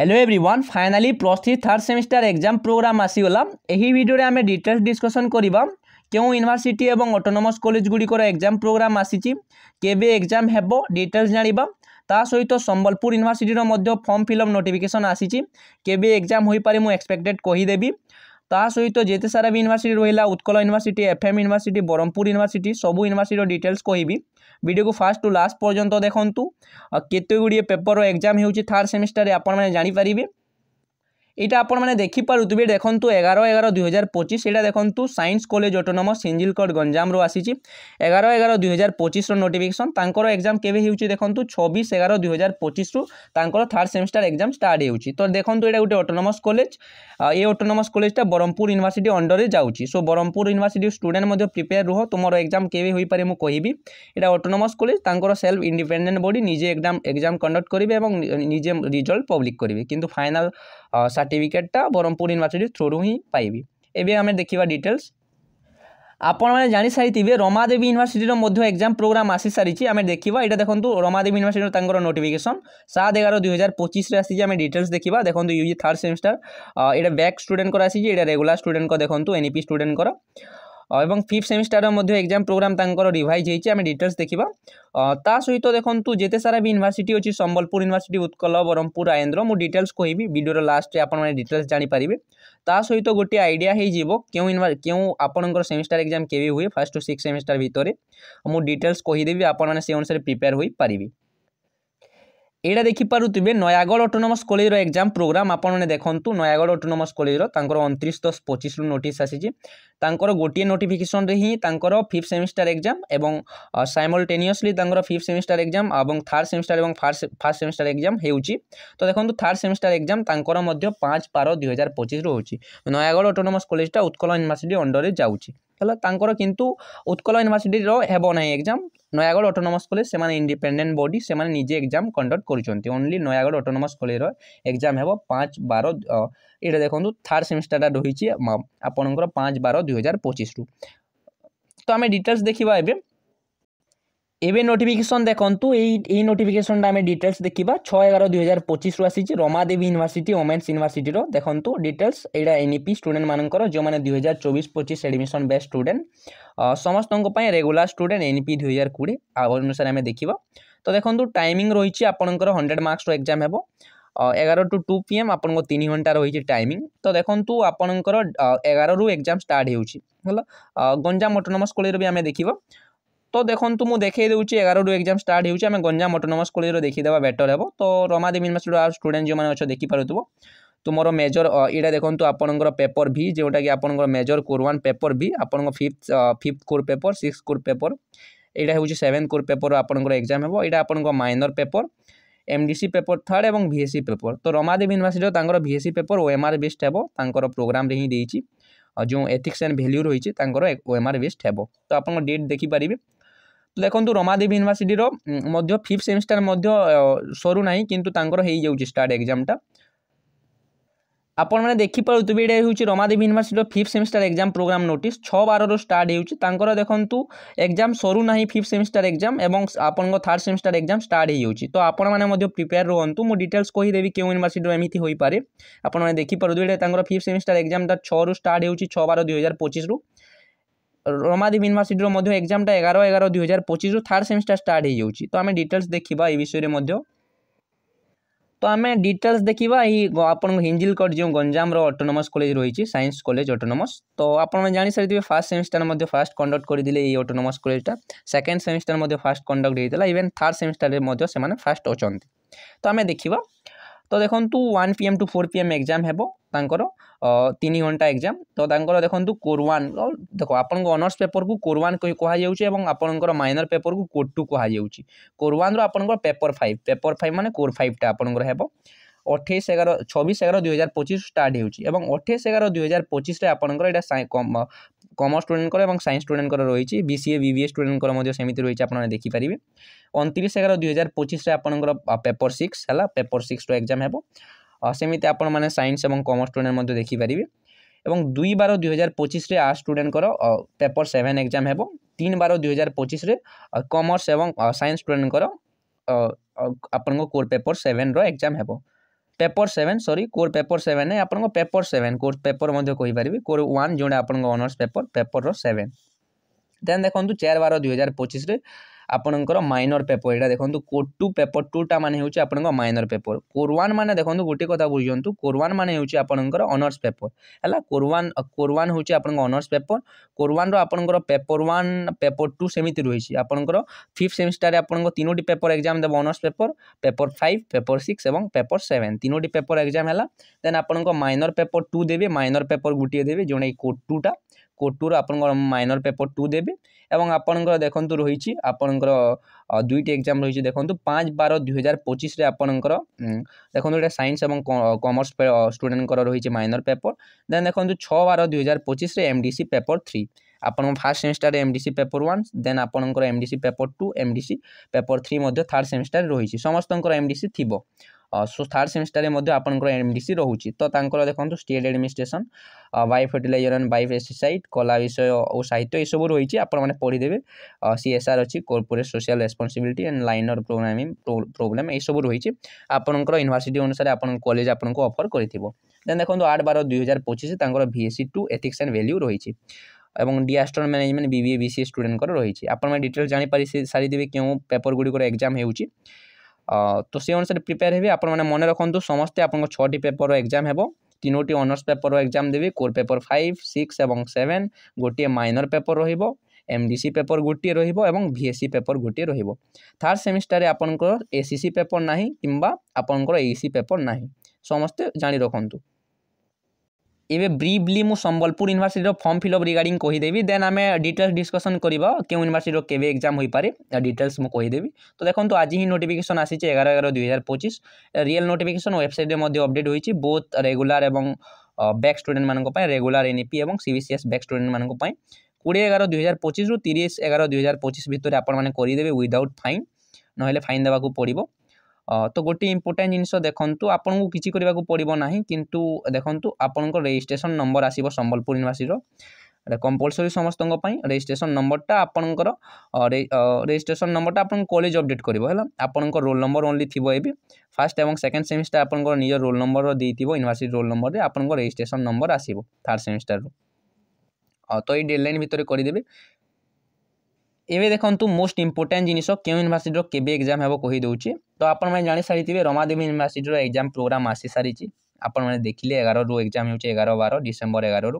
Hello everyone finally plus three third semester exam programme आसीगला। यही video रे आमे डिटेल्स डिस्कशन करिबा क्यों यूनिवर्सिटी एवं ऑटोनोमस कॉलेज गुड़िकर एग्जाम प्रोग्राम आसीची केबे एग्जाम हेबो डिटेल्स जानिबा। ता सहित संबलपुर यूनिवर्सिटी रो मध्य फॉर्म फिलअप नोटिफिकेशन आसीची केबे एग्जाम होई पारे मु एक्सपेक्टेड कहि देबी। ता सहित जेते सारा भी यूनिवर्सिटी रहिला Utkal university FM university Berhampur university सबू यूनिवर्सिटी डिटेल्स कहबी। वीडियो को फास्ट टू लास्ट पर्यंत देखंतु केते गुड़िए पेपर एग्जाम होउची थर्ड सेमिस्टर रे आपण माने जानि परिबे। एटा आपण माने देखि पारुतबे देखंतु 11/11/2025 एटा देखंतु साइंस कॉलेज ऑटोनोमस हिंजिलकट गंजाम रो आसीची 11/11/2025 रो नोटिफिकेशन तांकर एग्जाम केबे हेउची देखंतु 26/11/2025 रु तांकर थर्ड सेमिस्टर एग्जाम स्टार्ट हेउची। तो देखंतु एटा गुटे ऑटोनोमस कॉलेज ए ऑटोनोमस कॉलेज टा ब्रह्मपुर यूनिवर्सिटी अंडर रे जाउची। सो ब्रह्मपुर यूनिवर्सिटी स्टूडेंट मध्ये प्रिपेयर रहो तुमरो एग्जाम केबे होई पारे मु कहिबी। एटा ऑटोनोमस कॉलेज तांकर सेल्फ इंडिपेंडेंट बॉडी निजे एग्जाम कंडक्ट करिवे एवं निजे रिजल्ट पब्लिक करिवे किंतु फाइनल सर्टिफिकेटा ब्रह्मपुर यूनिवर्सिटी थ्रू ही पाइबी। एबे हमें देखिबा डिटेल्स आपण मैंने जानी सारी रमादेवी यूनिवर्सिटी मध्य एग्जाम प्रोग्राम आसी सारी आम देखा। यहाँ देखो रमादेवी यूनिवर्सिटी नोटिफिकेशन 7/11/2025 आसी आम डिटेल्स देखा। देखो यूजी थर्ड सेमिस्टर यहाँ बैक स्टूडेंट को आसी रेगुलर स्टूडेंट को देखो एनईपी स्टूडेंट को एवं फिफ्थ सेमिस्टर मध्य एग्जाम प्रोग्राम तांकर रिवाइज होइछि आम डिटेल्स देखिबा। ता सहित देखंतु जेते सारा भी यूनिवर्सिटी अछि संबलपुर यूनिवर्सिटी उत्कल ब्रह्मपुर आयेन्द्र मु डिटेल्स कहबी वीडियो रो लास्ट रे आपण माने डिटेल्स जानि परिबे। ता सहित गोटे आइडिया हे जिवो क्यों आपनकर सेमिस्टर एग्जाम केबे हुए फर्स्ट टू सिक्स सेमिस्टर भितरे मु डिटेल्स कहि देबी आपण माने से अनुसार प्रिपेयर होई परिबे। एटा देखि पारुतिबे नयागढ़ ऑटोनोमस कॉलेज रो एग्जाम प्रोग्राम आपण माने देखंतु नयागढ़ ऑटोनोमस कॉलेज रो तांकर 29/10/25 रु नोटिस आसीची। तांकर गोटिए नोटिफिकेशन रे ही तांकर फिफ्थ सेमिस्टर एग्जाम एवं साइमल्टेनियसली तांकर फिफ्थ सेमिस्टर एग्जाम एवं थर्ड सेमिस्टर एवं फर्स्ट सेमिस्टर एग्जाम हेउची। तो देखंतु थर्ड सेमिस्टर एग्जाम तांकर मध्य 5/12/2025 रु होची। नयागढ़ ऑटोनोमस कॉलेज टा उत्कल यूनिवर्सिटी अंडर रे जाउची हला तांकर किंतु उत्कल यूनिवर्सिटी रो हेबो नै एग्जाम। नयागढ़ ऑटोनोमस कॉलेज से माने इंडिपेंडेंट बॉडी से माने निजे एग्जाम कंडक्ट करूचंती। ओनली नयागढ़ ऑटोनोमस कॉलेज रो एग्जाम हेबो 5/12 एटा देखंतु थर्ड सेमिस्टर रहिची आपनकर 5/12/2025 रु। तो आमे डिटेल्स देखिबा एबे नोटिफिकेशन देखंतु एई नोटिफिकेशन आमे डिटेल्स देखिबा 6/11/2025 रु आसीची रमादेवी यूनिवर्सिटी वोमेन्स यूनिवर्सिटी रो देखंतु डिटेल्स एडा एनईपी स्टूडेंट मानकर जो माने 2024-25 एडमिशन बेस्ट स्टूडेंट समस्त रेगुलर स्टूडेंट एनईपी 2020 अनुसार आमे देखिबा। तो देखंतु टाइमिंग रहिची आपनकर 100 मार्क्स रो एग्जाम हेबो 11 to 2 PM आपनको 3 घंटा रही टाइमिंग। तो देखंतु आपनकर 11 रु एग्जाम स्टार्ट हेउची हला गंजाम ऑटोनोमस कॉलेज रो भी आमे देखिबा। तो देखंतु मु देखै देउची 11 रु एग्जाम स्टार्ट हेउची आमे गंजाम ऑटोनोमस कॉलेज रो देखि देबा बेटर हेबो। तो रमादेवी यूनिवर्सिटी रो स्टूडेंट जो माने अच्छा देखि पारुतबो तुमरो मेजर एडा देखंतु आपनकर पेपर भी जोटा कि आपनकर मेजर कोर 1 पेपर भी आपनकर fifth core paper 6 core paper एडा हेउची 7 कोर पेपर आपनकर एग्जाम हेबो। एडा आपनकर minor paper MDC paper third एवं भीएससी पेपर। तो रमादेवी यूनिवर्सिटी तांकर भीएससी पेपर ओएमआर बेस्ड हेबो तांकर प्रोग्राम रे ही देइची जो एथिक्स एंड वैल्यू रहिची तांकर ओएमआर बेस्ड हेबो। तो आपन डेट देखि परिबे। तो देखंतु रमादेवी यूनिवर्सिटी रो मध्य फिफ्थ सेमिस्टर मध्य सरू नाही किंतु तांकर हेई जाउची स्टार्ट एग्जाम टा आपण माने देखि पारुतबे एडा होउची रमादेवी यूनिवर्सिटी रो fifth semester exam programme notice 6/12 रो स्टार्ट हेउची तांकर देखंतु एग्जाम सरू नाही फिफ्थ सेमिस्टर एग्जाम एवं आपन थर्ड सेमिस्टर एग्जाम स्टार्ट हे जाउची। तो आपण माने मध्य प्रिपेयर रहंतु मु डिटेल्स कहि देबी केउ यूनिवर्सिटी रो एमिति होई पारे आपण माने देखि पारुतबे एडा तांकर फिफ्थ सेमिस्टर एग्जाम ता 6 रु स्टार्ट हेउची 6/12/2025 रु। रमादेवी यूनिवर्सिटी रो मध्य एग्जाम ता 11/11/2025 रु थर्ड सेमिस्टर स्टार्ट हे जाउची। तो आमे डिटेल्स देखिबा ए विषय रे मध्य। तो आम डिटेल्स देखा आपन हिंजिलकट जो गंजाम ऑटोनोमस कॉलेज रही साइंस कॉलेज ऑटोनोमस। तो आपन जानी सारी फर्स्ट सेमिस्टर फास्ट कंडक्ट करते ये ऑटोनोमस कॉलेजटा सेकेंड सेमिस्टर फास्ट कंडक्ट होता इवेन थर्ड सेमिस्टर से फास्ट अच्छा। तो आम देखा। तो देखंतु 1 PM to 4 PM एग्जाम हेबो तांकर 3 घंटा एग्जाम। तो तांकर देखंतु कोर 1 देखो आपन ऑनर्स पेपर को कोर 1 कहा जाउची एवं आपनकर माइनर पेपर को कोर 2 कहा जाउची। कोर 1 रो आपनकर पेपर 5 माने कोर 5 टा आपनकर हेबो 26/11/2025 स्टार्ट हेउची एवं 28/11/2025 रे आपनकर एटा कॉमर्स स्टूडेंट एवं साइंस स्टूडेंट रही बीसीए बीबीए स्टूडेंट सेमिति रही आपन देखि परिबे 29/11/2025 रे आपनकर पेपर 6 हला पेपर 6 रो एग्जाम हेबो सेमिति आपन माने साइंस एवं कॉमर्स स्टूडेंट मध्ये देखि परिबे एवं 2/12/2025 रे आर्ट्स स्टूडेंट पेपर 7 एग्जाम हेबो 3/12/2025 रे कॉमर्स एवं साइंस स्टूडेंट आपन कोर पेपर 7 रो एग्जाम हेबो। पेपर 7 सॉरी कोर पेपर 7 है आपन पेपर 7 कोर पेपर मध्य कहि परिबे कोर 1 जोडा आपन ऑनर्स पेपर पेपर रो 7 देन देखंतु 4/12/2025 रे आपनकर माइनर पेपर एटा देखंतु कोर 2 पेपर 2 टा माने होची आपनकर माइनर पेपर कोर 1 माने देखंतु गोटे कथा बुझियंतु कोर 1 माने होची आपनकर ऑनर्स पेपर हला कोर 1 होची आपनकर ऑनर्स पेपर कोर 1 रो आपनकर पेपर 1 पेपर 2 सेमिति रहिची आपनकर 5th सेमेस्टर रे आपनकर तीनोटी पेपर एग्जाम देबो ऑनर्स पेपर पेपर 5 पेपर 6 एवं पेपर 7 तीनोटी पेपर एग्जाम हला देन आपनकर माइनर पेपर 2 देबे माइनर पेपर गुटिए देबे जोने कोर 2 टा कोर 2 रो आपनकर माइनर पेपर 2 देबे एवं आपनकर देखंतु रहिची आपनकर दुईटी एग्जाम रहिची देखंतु 5/12/2025 रे आपनकर देखंतु एटा साइंस एवं कॉमर्स स्टूडेंट कर रहिची माइनर पेपर देन देखंतु 6/12/2025 रे एमडीसी पेपर 3 आपन first semester MDC paper 1 then आपनकर एमडीसी पेपर 2 एमडीसी पेपर 3 मध्ये थर्ड सेमेस्टर रहिची समस्तंकर एमडीसी थिबो सो थर्ड सेमेस्टर मध्ये आपनकर एमडीसी रहउची तो तांकर देखंतु state administration bio fertiliser and bio pesticide कला विषय और साहित्य ए सब रहिची आपन माने पढि देबे सीएसआर अछि corporate social responsibility and linear programming problem ए सब रहिची आपनकर यूनिवर्सिटी अनुसार आपन कॉलेज आपन को ऑफर करिथिबो देन देखंतु 8/12/2025 तांकर VSc 2 एथिक्स एंड वैल्यू रहिची एवं disaster management BBA BCA student कर रहिची आपन माने डिटेल जानि पारि सारी देबे केउ पेपर गुडी को एग्जाम हेउची तो से अनुसार प्रिपेयर हेबे आपन माने मन रखंतु समस्त आपन 6टी पेपर एग्जाम हेबो तीनोटी ऑनर्स पेपर एग्जाम देबे कोर पेपर 5 6 एवं 7 गोटे माइनर पेपर रहिबो एमडीसी पेपर गोटे रहिबो एवं VSc पेपर गोटे रहिबो थर्ड सेमेस्टर रे आपन को एसीसी पेपर नाही किंबा आपन को एईसी पेपर नाही समस्त जानि रखंतु एबे ब्रीफली मु संबलपुर यूनिवर्सिटी रो फॉर्म फिलअप रिगार्डिंग कहि देबी देन आमे डिटेल्स डिस्कशन करबा के यूनिवर्सिटी रो केबे एग्जाम होई पारे डिटेल्स मु कहि देबी तो देखंतु आज ही नोटिफिकेशन आसी छै 11/11/2025 रियल नोटिफिकेशन वेबसाइट रे मध्ये अपडेट होई छै बोथ रेगुलर एवं बैक स्टूडेंट मानन को पय रेगुलर एनईपी एवं सीबीसीएस बैक स्टूडेंट मानन को पय 20/11/2025 रु 30/11/2025 भितर आपण माने करि देबे विदाउट फाइन नहले फाइन देबा को पड़िबो तो गोटे इंपोर्टेंट जिनस देखंतु आपन को किछि करबा को पड़िबो नाही किंतु देखंतु आपन को रजिस्ट्रेशन नंबर आसीबो संबलपुर यूनिवर्सिटी रो एटा कंपलसरी समस्त पई रजिस्ट्रेशन नंबरटा आपन को रजिस्ट्रेशन नंबरटा आपन कॉलेज अपडेट करबो हला आपन को रोल नंबर ओनली थिबो एबी फर्स्ट एवं सेकंड सेमेस्टर आपन को निज रोल नंबर रो देथिबो यूनिवर्सिटी रोल नंबर रे आपन को रजिस्ट्रेशन नंबर आसीबो थर्ड सेमेस्टर रो तो ए डेडलाइन भितर करि देबे एबे देखंतु मोस्ट इंपोर्टेंट जिनिस के यूनिवर्सिटी रो केबे एग्जाम हेबो कहि दउची तो आपण माने जानि सारिथिबे रमादेवी यूनिवर्सिटी रो एग्जाम प्रोग्राम आसी सारिची आपण माने देखिले 11 रो एग्जाम हेउचे 11/12 डिसेंबर 11 रो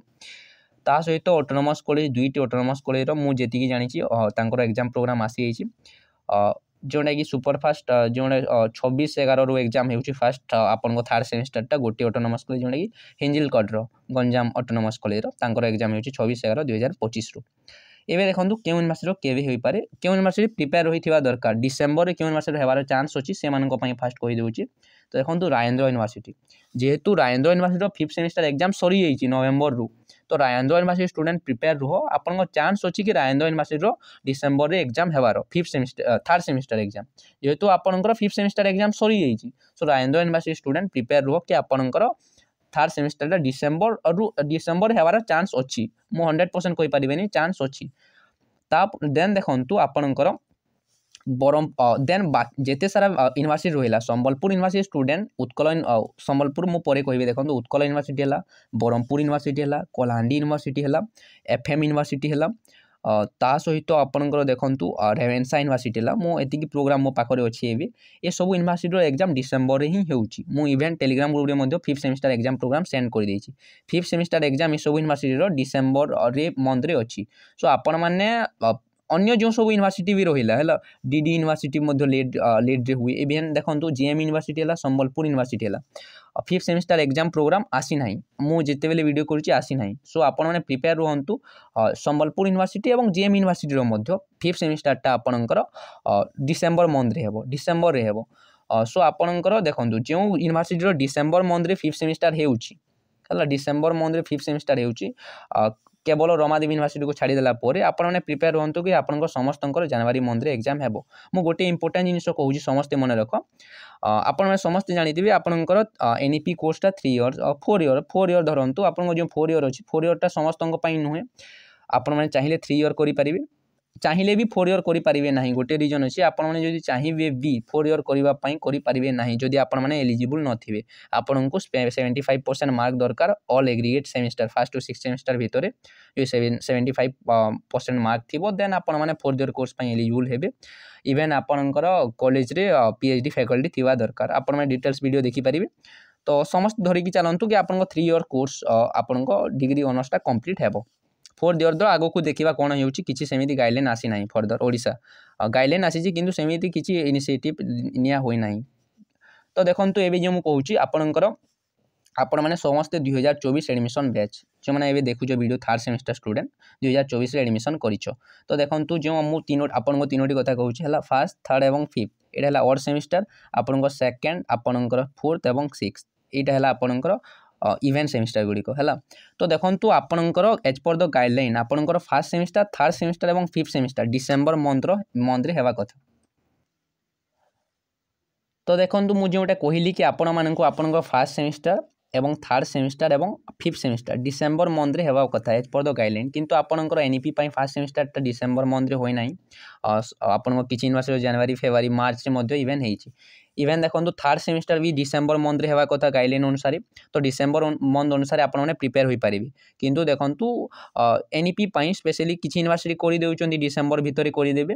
ता सहित ऑटोनोमस कॉलेज दुईटी ऑटोनोमस कॉलेज रो मु जेतिकी जानिची तांकर एग्जाम प्रोग्राम आसी हेची जोडा की सुपरफास्ट जोडा 26/11 रो एग्जाम हेउची फर्स्ट आपण को थर्ड सेमेस्टर टा गोटी ऑटोनोमस कॉलेज जोडा की हिंजिलकड रो गंजाम ऑटोनोमस कॉलेज रो तांकर एग्जाम हेउची 26/11/2025 रो एबे देखंतु के यूनिवर्सिटी रो केबे होई पारे के यूनिवर्सिटी प्रिपेयर होइथिबा दरकार डिसेंबर रे के यूनिवर्सिटी हेबार चांस अछि से मानन को पई फर्स्ट कहि देउची तो देखंतु राजेंद्र यूनिवर्सिटी जेहेतु राजेंद्र यूनिवर्सिटी रो 5th सेमेस्टर एग्जाम सरी जाईची नवंबर रु तो राजेंद्र यूनिवर्सिटी स्टूडेंट प्रिपेयर रहो आपन को चांस अछि कि राजेंद्र यूनिवर्सिटी रो डिसेंबर रे एग्जाम हेबार 5th semester third semester exam जेहेतु आपन को 5th सेमेस्टर एग्जाम सरी जाईची सो राजेंद्र यूनिवर्सिटी स्टूडेंट प्रिपेयर रहो कि आपन को थर्ड सेमेस्टर डिसेंबर हेबार चांस अछि मु 100% कहि परिबेनी चांस अछि ता देन देखंतु आपनकर बरम देन जेते सारा यूनिवर्सिटी रहिला संबलपुर यूनिवर्सिटी स्टूडेंट उत्कल संबलपुर मु परे कहिबे देखंतु उत्कल यूनिवर्सिटी हला बरमपुर यूनिवर्सिटी हला कोलाहांडी यूनिवर्सिटी हला एफएम यूनिवर्सिटी हला ता सहित आपनकर देखंतु रेवेन्सा यूनिवर्सिटी हला मु एतिकी प्रोग्राम मो पाखरे अछि एबे ए सब यूनिवर्सिटी रो एग्जाम डिसेंबर रे ही हेउची मु इवेंट टेलीग्राम ग्रुप रे मध्ये 5th semester exam programme send कर देछि 5th सेमेस्टर एग्जाम ए सब यूनिवर्सिटी रो डिसेंबर रे मंथ रे अछि सो आपण माने अन्य जो सब यूनिवर्सिटी भी रहिला हला डीडी यूनिवर्सिटी मध्ये लेड रे हुए इवेन देखंतु जेएम यूनिवर्सिटी हला संबलपुर यूनिवर्सिटी हला 5th सेमेस्टर एग्जाम प्रोग्राम आसी नाही मु जेते बेले वीडियो करूची आसी नाही सो आपण माने प्रिपेयर रहंतु संबलपुर यूनिवर्सिटी एवं जेएम यूनिवर्सिटी रो मध्ये 5th सेमेस्टर टा आपनकर डिसेंबर मंथ रे हेबो डिसेंबर रे हेबो सो आपनकर देखंतु जो यूनिवर्सिटी रो डिसेंबर मंथ रे 5th सेमेस्टर हेउची हला डिसेंबर मंथ रे 5th सेमेस्टर हेउची केवल रमादेवी यूनिवर्सिटी को छाड़ी देला पोरे आपण माने प्रिपेयर रहंतु कि आपनकर समस्तंकर जनवरी मंथ रे एग्जाम हेबो मु गोटे इंपोर्टेंट जिनिस कहूची समस्त मन रख आपण माने समस्त जानिथिबे आपनकर एनईपी कोर्स टा 3 इयर्स 4 इयर धरंतु आपन जो 4 इयर अछि 4 इयर टा समस्तंक पई नुहे आपण माने चाहिले 3 इयर करि परिबे चाहिए भी 4 इयर करें ना गोटे रिजन अच्छे आपने चाहिए भी 4 इयर करने ना जदि आपने एलिजिबल नथिबे आपन को 75% मार्क दरकार all aggregate semester first to 6 semester भितर जो 75% मार्क थी देन आपण मैंने 4 इयर कोर्स एलिजिबल हेबे इवेन आपणकर कॉलेज रे पीएचडी फैकल्टी थिबा दरकार आपण मैंने डिटेल्स वीडियो देखि पारिबे तो समस्त धरिकी चलतु कि आपन 3 इयर कोर्स आपण डिग्री ऑनर्सटा कंप्लीट हेबो 4 इयर आगो को देखा कौन होमती गाइडलाइन आसी ना फर्दर ओडिशा गाइडलाइन आसी किंतु सेमिति किसी इनिशिएटिव निया होई नाही तो देखो एवं जो मुझे आपणकर आपण मैंने समस्ते 2024 एडमिशन बैच जो मैंने एवं देखुच video third semester student 2024 admission करिछ तो देखो जो मु आपन तीनोटी कथा कहूँ फर्स्ट थर्ड एवं फिफ्थ यहाँ है ऑड सेमिस्टर आपण सेकेंड आपणकर फोर्थ एवं सिक्स यहाँ है आपणकर इवेंट सेमिस्टर गुड़िक है तो देखो आपणकर एज पर द गाइडलाइन आपणकर फर्स्ट सेमिस्टर थर्ड सेमिस्टर एवं फिफ्थ सेमिस्टर डिसेम्बर मंथ्रे हेबा कथा तो देखो मुझे जोटा कहली कि आपण मानक आपण फर्स्ट सेमिस्टर एवं थर्ड सेमिस्टर एवं फिफ्थ सेमिस्टर डिसेम्बर मंथ्रे हेबा कथा एज पर द गाइडलाइन किंतु आपणकर एनईपी फर्स्ट सेमिस्टर डिसेम्बर मंथ्रे होई नाही आपण किसी यूनिवर्सिटी जनवरी फेब्रुआरी मार्च रे इवेंट होईछि इवेन देखो थर्ड सेमिस्टर भी डिसेम्बर मंथ्रे हेबा कथा गाइडलाइन अनुसार तो डिसेम्बर मंथ अनुसार आपने प्रिपेयर हो पारे किंतु देखो एनईपी स्पेशली किसी यूनिवर्सिटी कर देउछन्ती डिसेम्बर भितर करदेवे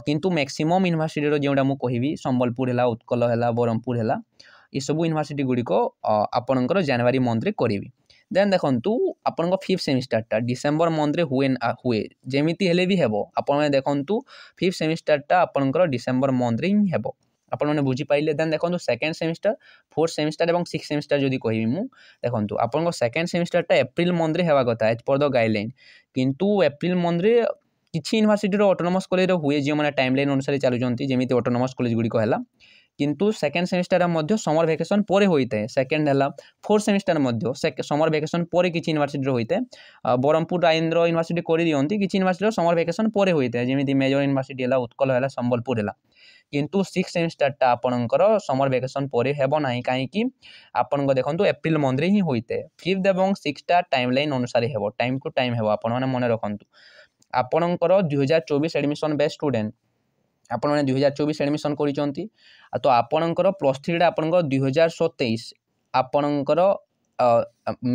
किंतु मैक्सिमम यूनिवर्सिटी जोटा मुझे कहबी संबलपुर है उत्कल है ब्रह्मपुर है ये सब यूनिवर्सिटी गुड़िक आपणकर जनवरी मंथ्रे करी देन देखो आपण फिफ्थ सेमिस्टरटा डिसेम्बर मंथ्रे हुए जमीती हेले भी हेबो आपण देखो फिफ्थ सेमिस्टरटा आपणकर डिसेम्बर मंथ्रे ही हेबो आपण मैंने बुझीपारे देन देखो सेकेंड सेमिस्टर फोर्थ सेमिस्टर और सिक्स सेमिस्टर जदि कहबी मु देखो आपण सेकेंड सेमिस्टरटा एप्रिल मंथ्रे हेबा कथा एज पर द गाइडलाइन किंतु एप्रिल मंथ्रे किसी यूनिवर्सिटी ऑटोनोमस कॉलेज हुए जो मैंने टाइमलाइन अनुसार चलुँच जमी ऑटोनोमस कॉलेज गुड़िक है किंतु सेकेंड सेमिस्टर मध्य समर वैकेशन पर होता है सेकेंड है फोर्थ सेमिस्टर मध्य समर वैकेशन पर किसी यूनिवर्सिटी होता है ब्रह्मपुर राजेंद्र यूनिवर्सिटी कर दिखती किसी यूनिवर्सिटी समर वैकेशन पर होता है जमी मेजर यूनिवर्सिटी है उत्कल है संबलपुर है किंतु सिक्स सेमिस्टरटा आपणकर समर वैकेशन पर हेब ना कहीं आपण देखो एप्रिल मंथ्रे ही होता है फिफ्थ और सिक्सटा टाइमलाइन अनुसार हेब टाइम टू टाइम हेब आपने मन रखु आपणकर 2024 एडमिशन बेस्ट स्टूडेंट आपण मैंने 2024 एडमिशन करिसंती तो आपणकर प्लस थ्रीटा आपणकर 2027 आपणकर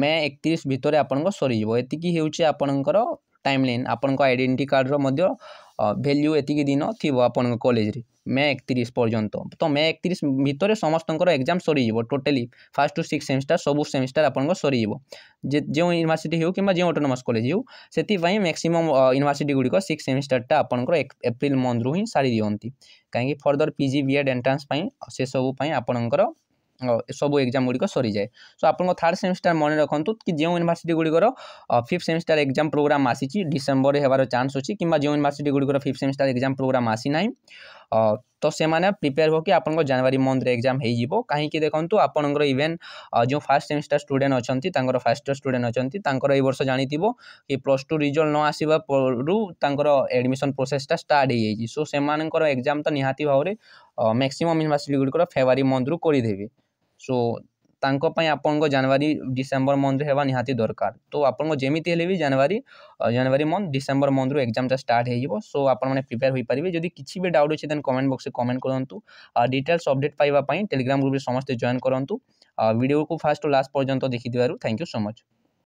मे 31 भितर आपणकर सरीजिवो एतिकी हेउची आपणकर टाइमलाइन आपणकर आइडेंटिटी कार्ड रो मध्य वैल्यू एतिकी दिन थिबो आपन कॉलेज रे मे 31 पर्यंत तो मे 31 भितर समस्तंकर एग्जाम सरीजिवो totally first to six semester सब सेमिस्टर आपन सरीजिवो जो यूनिवर्सिटी हो कि जो ऑटोनोमस कॉलेज हो से मैक्सिमम यूनिवर्सिटी गुड़िक सिक्स सेमिस्टरटा आपनकर एप्रिल मंथ रु ही सारी दियंती कहीं फर्दर पीजी बीएड एंट्रांस से सबूँ आपणकर सब एग्जाम गुड़िक सरी जाए सो आप थर्ड सेमिस्टर मन रखु कि जो यूनिवर्सिटी गुड़िकर फिफ्थ सेमिस्टर एग्जाम प्रोग्राम आसी डिसेम्बर होबार चान्स अच्छी कि जो यूनिवर्सिटी गुड़िकर फिफ्थ सेमिस्टर एग्जाम प्रोग्राम आसी ना तो से माने प्रिपेयर हो कि आपन जनवरी मंथ रे एग्जाम हो कहीं देखो आपंकर इवेन जो फर्स्ट सेमिस्टर स्टूडेंट अच्छा फर्स्ट स्टूडेंट अच्छा ये वर्ष जानी कि प्लस टू रिजल्ट न आसवा एडमिशन प्रोसेसटा स्टार्ट हो जाए सो से एग्जाम तो निहाती भाव में मैक्सिमम यूनिवर्सिटी गुड़िकर फेब्रुआरी मंथ रु करदेवे सो आपन जनवरी डिसेम्बर मंथ हेबा निहाती दरकार तो आपन जमीती हेले भी जनवरी मंथ डिसेम्बर मंथ रु एग्जाम स्टार्ट हो सो आपने प्रिपेयर हो पारे जदि किसी भी डाउट अच्छे देन कमेंट बॉक्स में कमेंट करूँ डिटेल्स अपडेट पाइबा टेलीग्राम ग्रुप में समस्त जॉइन करूँ वीडियो को फास्ट लास्ट पर्यंत देखि थैंक यू सो मच।